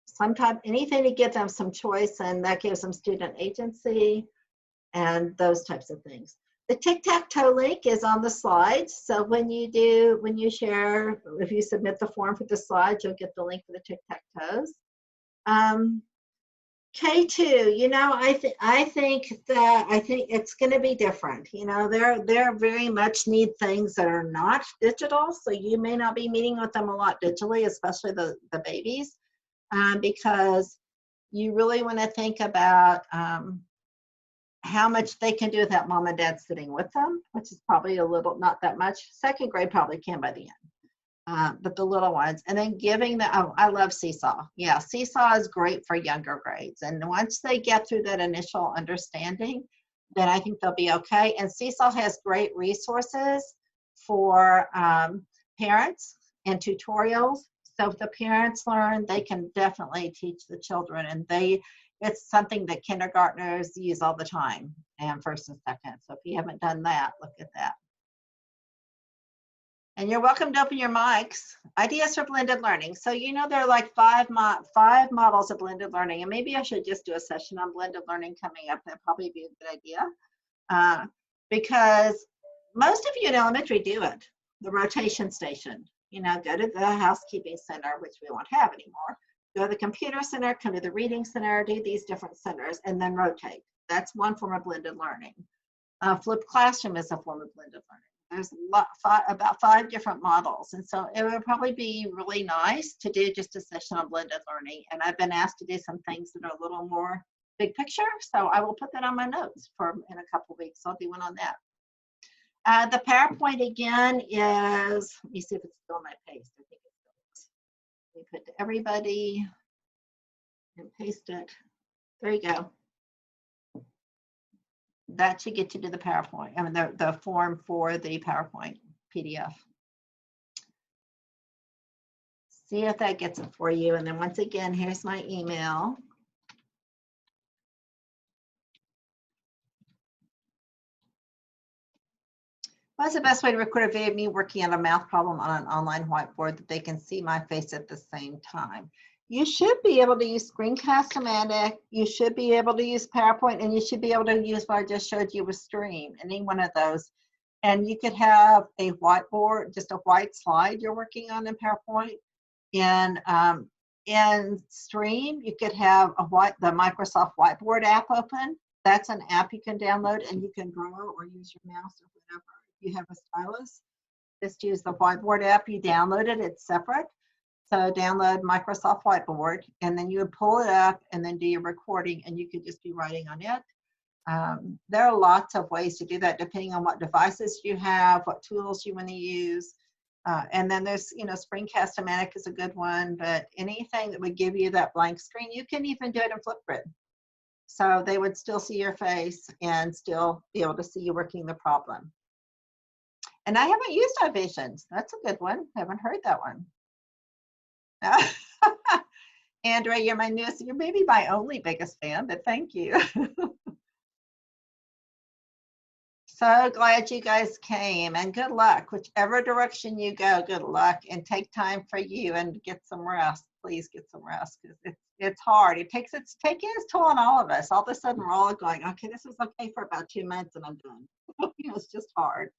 Sometimes anything to give them some choice, and that gives them student agency and those types of things. The tic-tac-toe link is on the slides. So when you share, if you submit the form for the slides, you'll get the link for the tic-tac-toes. K2, I think it's going to be different. They're very much need things that are not digital. So you may not be meeting with them a lot digitally, especially the babies, because you really want to think about how much they can do without mom and dad sitting with them, which is probably a little, not that much. Second grade probably can by the end, but the little ones. And then giving them, I love Seesaw. Yeah, Seesaw is great for younger grades. And once they get through that initial understanding, then I think they'll be okay. And Seesaw has great resources for parents and tutorials. So if the parents learn, they can definitely teach the children, and it's something that kindergartners use all the time, and first and second. So if you haven't done that, look at that. And you're welcome to open your mics. Ideas for blended learning. So there are like five models of blended learning, and maybe I should just do a session on blended learning coming up. That'd probably be a good idea, because most of you in elementary do it. The rotation station. Go to the housekeeping center, which we won't have anymore. Go to the computer center, come to the reading center, do these different centers, and then rotate. That's one form of blended learning. Flipped classroom is a form of blended learning. There's about 5 different models. And so it would probably be really nice to do just a session on blended learning. And I've been asked to do some things that are a little more big picture. So I will put that on my notes in a couple of weeks. I'll do one on that. The PowerPoint again is, let me see if it's still on my paste. I think it still is. Let me put to everybody and paste it. There you go. That should get you to the PowerPoint. I mean, the form for the PowerPoint PDF. See if that gets it for you. And then once again, here's my email. What's the best way to record a video of me working on a math problem on an online whiteboard that they can see my face at the same time? You should be able to use Screencast-O-Matic, you should be able to use PowerPoint, and you should be able to use what I just showed you with Stream, any one of those. And you could have a whiteboard, just a white slide you're working on in PowerPoint. In Stream, you could have the Microsoft Whiteboard app open. That's an app you can download, and you can draw or use your mouse or whatever. If you have a stylus, just use the Whiteboard app. You download it, it's separate. So download Microsoft Whiteboard, and then you would pull it up and then do your recording, and you could just be writing on it. There are lots of ways to do that depending on what devices you have, what tools you want to use. And then there's, Screencast-O-Matic is a good one, but anything that would give you that blank screen, you can even do it in Flipgrid. So they would still see your face and still be able to see you working the problem. And I haven't used iVisions. That's a good one. Haven't heard that one. Andrea, you're maybe my only biggest fan, but thank you. So glad you guys came, and good luck. Whichever direction you go, good luck, and take time for you and get some rest. Please get some rest, because it's hard. It's taking its toll on all of us. All of a sudden, we're all going, okay, this is okay for about 2 months, and I'm done. It's just hard.